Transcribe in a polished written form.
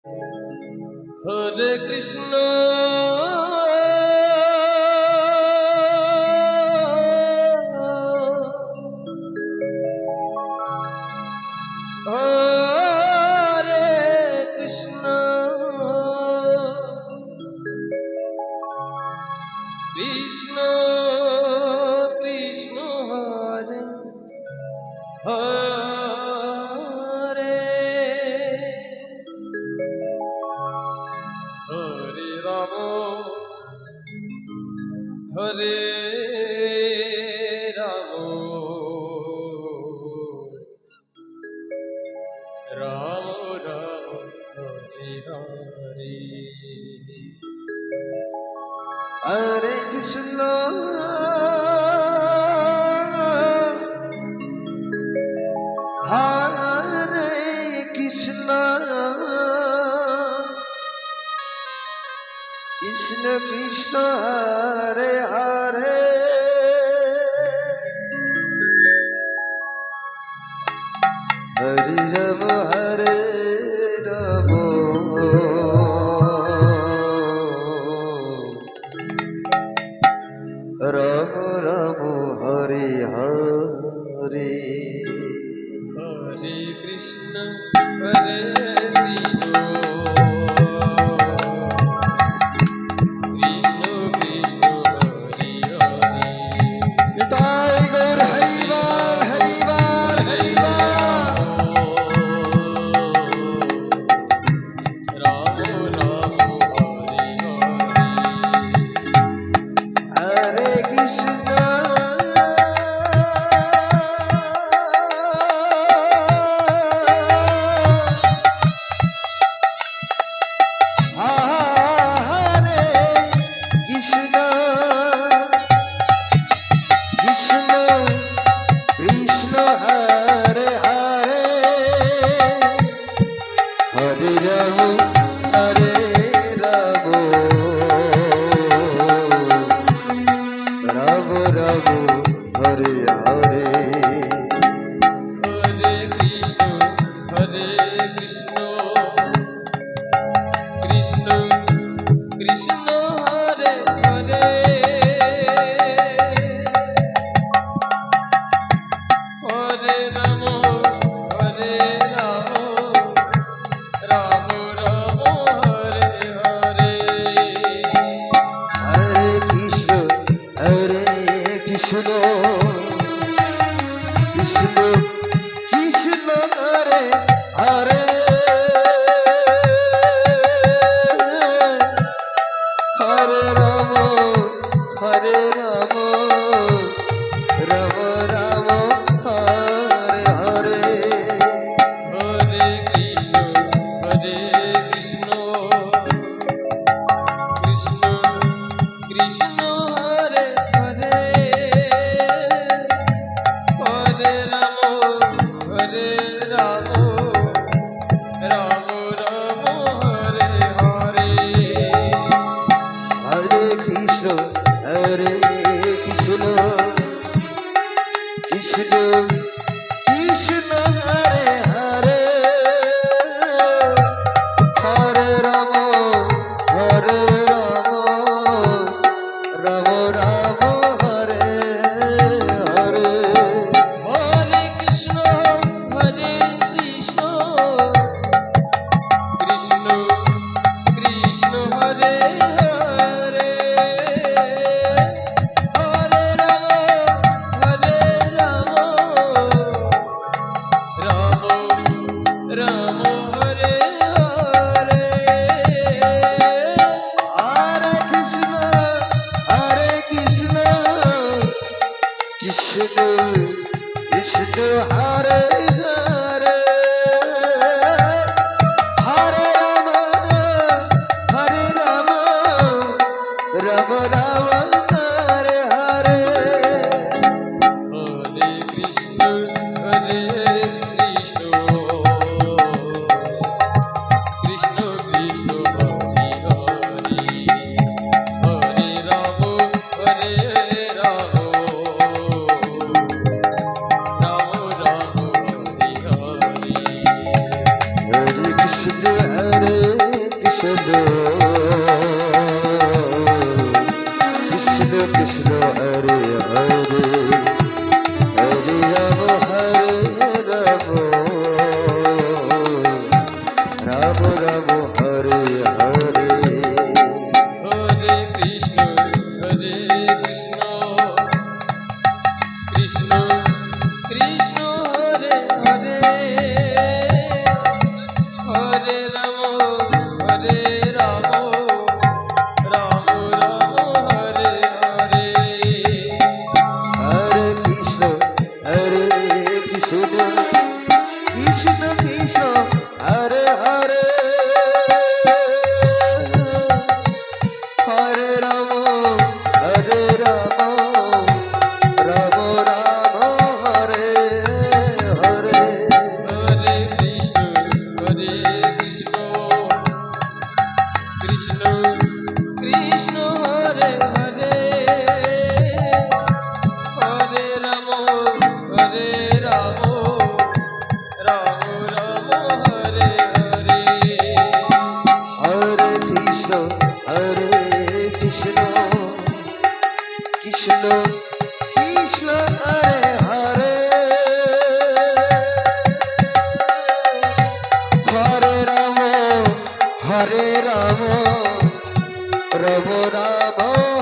হরে কৃষ্ণ হরে কৃষ্ণ কৃষ্ণ কৃষ্ণ হরে হরে হরে রাম হরে রাম রাম রাম হরে হরে হরে কৃষ্ণ হরে কৃষ্ণ কৃষ্ণ কৃষ্ণ হরে হরে হরে রাম হরে রাম রাম রাম হরে হরে হরে কৃষ্ণ হরে কৃষ্ণ কৃষ্ণ কৃষ্ণ হরে হরে তাই গৌর হরিবাল হরিবাল হরিবাল রাম রাম হরে হরে হরে কৃষ্ণ হরে কৃষ্ণ কৃষ্ণ কৃষ্ণ হরে হরে হরে রাম হরে রাম রাম রাম হরে হরে হরে কৃষ্ণ কৃষ্ণ কৃষ্ণ হরে হরে হরে রাম রাম রাম হরে হরে হরে কৃষ্ণ কৃষ্ণ কৃষ্ণ হরে হরে হরে রাম রাম রাম হরে হরে হরে কৃষ্ণ কৃষ্ণ কৃষ্ণ হরে হরে হরে রাম রাম রাম হরে হরে হরে কৃষ্ণ কৃষ্ণ কৃষ্ণ হরে হরে হরে রাম রাম রাম হরে হরে হরে কৃষ্ণ কৃষ্ণ কৃষ্ণ হরে হরে হরে রাম রাম হরে হরে হরে কৃষ্ণ কৃষ্ণ কৃষ্ণ হরে হরে হরে রাম রাম রাম হরে হরে হরে কৃষ্ণ কৃষ্ণ কৃষ্ণ কৃষ্ণ হরে হরে হরে রাম রাম Hare কৃষ্ণ কৃষ্ণ কৃষ্ণ হরে হরে হরে রাম রাম রাম হরে হরে হরে কৃষ্ণ কৃষ্ণ কৃষ্ণ হরে হরে হরে রাম রাম রাম হরে হরে হরে কৃষ্ণ কৃষ্ণ কৃষ্ণ হরে হরে হরে রাম রাম রাম হরে হরে হরে কৃষ্ণ কৃষ্ণ কৃষ্ণ হরে হরে হরে রাম রাম রাম হরে হরে হরে কৃষ্ণ কৃষ্ণ কৃষ্ণ হরে হরে হরে রাম রাম রাম